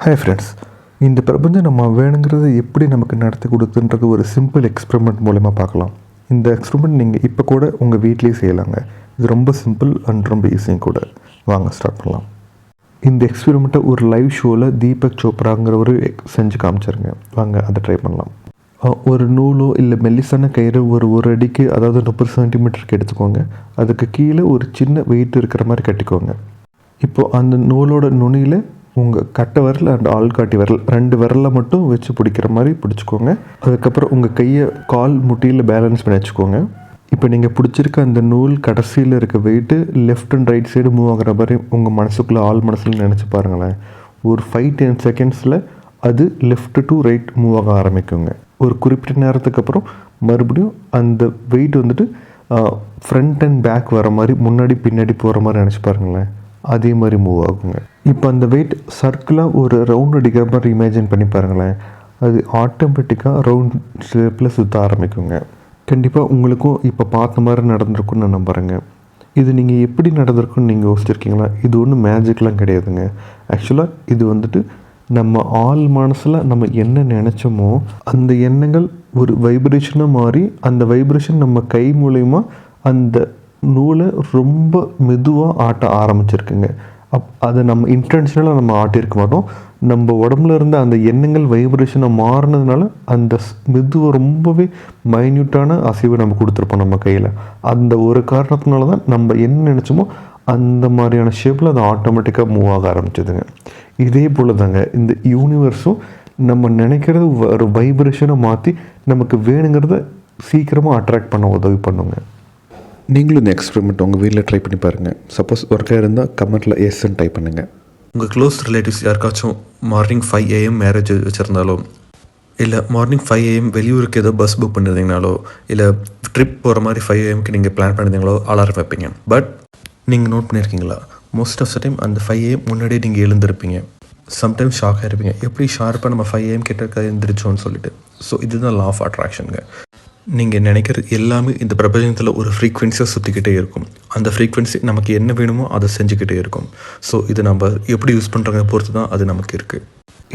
Hi friends, இந்த பிரபஞ்சம் நம்ம வேணுங்கிறத எப்படி நமக்கு நடத்தி கொடுக்குன்றது ஒரு சிம்பிள் எக்ஸ்பெரிமெண்ட் மூலமாக பார்க்கலாம். இந்த எக்ஸ்பெரிமெண்ட் நீங்கள் இப்போ கூட உங்கள் வீட்லேயே செய்யலாங்க. இது ரொம்ப சிம்பிள் அண்ட் ரொம்ப ஈஸியும் கூட. வாங்க ஸ்டார்ட் பண்ணலாம். இந்த எக்ஸ்பெரிமெண்ட்டை ஒரு லைவ் ஷோவில் தீபக் சோப்ராங்கிறவர் செஞ்சு காமிச்சாருங்க. வாங்க அதை ட்ரை பண்ணலாம். ஒரு நூலோ இல்லை மெல்லிசான கயிறு ஒரு அடிக்கு, அதாவது 30 சென்டிமீட்டருக்கு எடுத்துக்கோங்க. அதுக்கு கீழே ஒரு சின்ன வெயிட் இருக்கிற மாதிரி கட்டிக்கோங்க. இப்போது அந்த நூலோட நுனியில் உங்கள் கட்டை விரல் அண்ட் ஆள்காட்டி விரல் 2 விரலில் மட்டும் வச்சு பிடிக்கிற மாதிரி பிடிச்சிக்கோங்க. அதுக்கப்புறம் உங்கள் கையை கால் முட்டியில் பேலன்ஸ் பண்ணி வச்சுக்கோங்க. இப்போ நீங்கள் பிடிச்சிருக்க அந்த நூல் கடைசியில் இருக்க weight left and right side move ஆகிற மாதிரி உங்கள் மனசுக்குள்ளே ஆள் மனசில் நினச்சி பாருங்களேன். ஒரு 5-10 செகண்ட்ஸில் அது லெஃப்ட் டு ரைட் மூவ் ஆக ஆரம்பிக்குங்க. ஒரு குறிப்பிட்ட நேரத்துக்கு அப்புறம் மறுபடியும் அந்த வெயிட் வந்துட்டு ஃப்ரண்ட் அண்ட் பேக் வர மாதிரி, முன்னாடி பின்னாடி போகிற மாதிரி நினச்சி பாருங்களேன். அதே மாதிரி மூவ் ஆகுங்க. இப்போ அந்த வெயிட் சர்க்கிளாக ஒரு ரவுண்ட் அடிக்கிற மாதிரி இமேஜின் பண்ணி பாருங்களேன். அது ஆட்டோமேட்டிக்காக ரவுண்ட் ஷேப்பில் சுற்ற ஆரம்பிக்குங்க. கண்டிப்பாக உங்களுக்கும் இப்போ பார்த்த மாதிரி நடந்திருக்குன்னு நான் நம்புகிறேங்க. இது நீங்கள் எப்படி நடந்திருக்குன்னு நீங்கள் யோசிச்சிருக்கீங்களா? இது ஒன்றும் மேஜிக்லாம் கிடையாதுங்க. ஆக்சுவலாக இது வந்துட்டு நம்ம ஆள் மனசில் நம்ம என்ன நினச்சோமோ அந்த எண்ணங்கள் ஒரு வைப்ரேஷனாக மாறி, அந்த வைப்ரேஷன் நம்ம கை மூலயமா அந்த நூலை ரொம்ப மெதுவாக ஆட்ட ஆரம்பிச்சிருக்குங்க. அதை நம்ம இன்டென்ஷனலாக நம்ம ஆட்டியிருக்க மாட்டோம். நம்ம உடம்புல இருந்த அந்த எண்ணங்கள் வைப்ரேஷனை மாறினதுனால அந்த மெதுவாக ரொம்பவே மைன்யூட்டான அசைவை நம்ம கொடுத்துருப்போம் நம்ம கையில். அந்த ஒரு காரணத்தினால தான் நம்ம என்ன நினச்சோமோ அந்த மாதிரியான ஷேப்பில் அது ஆட்டோமேட்டிக்காக மூவ் ஆக ஆரம்பிச்சதுங்க. இதே போல் தாங்க இந்த யூனிவர்ஸும் நம்ம நினைக்கிறது ஒரு வைப்ரேஷனை மாற்றி நமக்கு வேணுங்கிறத சீக்கிரமாக அட்ராக்ட் பண்ண உதவி பண்ணுங்க. நீங்களும் இந்த எக்ஸ்பெரிமெண்ட் உங்கள் வீட்டில் ட்ரை பண்ணி பாருங்கள். சப்போஸ் ஒர்க்காக இருந்தால் கமெண்ட்டில் எஸ்ன்னு டைப் பண்ணுங்கள். உங்கள் க்ளோஸ் ரிலேட்டிவ்ஸ் யாருக்காச்சும் மார்னிங் 5 AM மேரேஜ் வச்சுருந்தாலோ, இல்லை மார்னிங் 5 AM வெளியூருக்கு ஏதோ பஸ் புக் பண்ணியிருந்தீங்கனாலோ, இல்லை ட்ரிப் போகிற மாதிரி 5 AMக்கு நீங்கள் பிளான் பண்ணியிருந்தீங்களோ அலாரம் வைப்பீங்க. பட் நீங்கள் நோட் பண்ணியிருக்கீங்களா, மோஸ்ட் ஆஃப் த டைம் அந்த 5 AM முன்னாடியே நீங்கள் எழுந்திருப்பீங்க. சம்டைம்ஸ் ஷாக் ஆகிருப்பீங்க, எப்படி ஷார்ப்பாக நம்ம 5 AM கிட்ட எழுந்திரிச்சோன்னு சொல்லிட்டு. ஸோ இதுதான் லா ஆஃப் அட்ராக்ஷனுங்க. நீங்கள் நினைக்கிறது எல்லாமே இந்த பிரபஞ்சத்தில் ஒரு ஃப்ரீக்வன்சியாக சுற்றிக்கிட்டே இருக்கும். அந்த ஃப்ரீக்வன்சி நமக்கு என்ன வேணுமோ அதை செஞ்சுக்கிட்டே இருக்கும். ஸோ இது நம்ம எப்படி யூஸ் பண்ணுறத பொறுத்து தான் அது நமக்கு இருக்குது.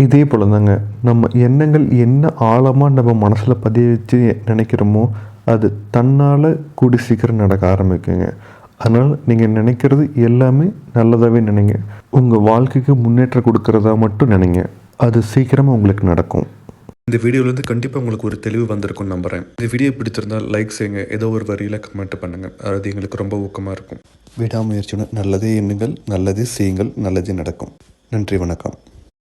இதே போல் தாங்க நம்ம எண்ணங்கள் என்ன ஆழமாக நம்ம மனசில் பதிய வச்சு நினைக்கிறோமோ அது தன்னால் கூடி சீக்கிரம் நடக்க ஆரம்பிக்குங்க. அதனால் நீங்கள் நினைக்கிறது எல்லாமே நல்லதாகவே நினைங்க. உங்கள் வாழ்க்கைக்கு முன்னேற்றம் கொடுக்குறதா மட்டும் நினைங்க. அது சீக்கிரமாக உங்களுக்கு நடக்கும். இந்த வீடியோலேருந்து கண்டிப்பாக உங்களுக்கு ஒரு தெளிவு வந்திருக்கும்னு நம்புகிறேன். இந்த வீடியோ பிடிச்சிருந்தால் லைக் செய்யுங்க, ஏதோ ஒரு வரியில் கமெண்ட் பண்ணுங்கள். அது எங்களுக்கு ரொம்ப ஊக்கமாக இருக்கும். விடாமுயற்சியுடன் நல்லதே எண்ணுங்கள், நல்லதே செய்யுங்கள், நல்லதே நடக்கும். நன்றி, வணக்கம்.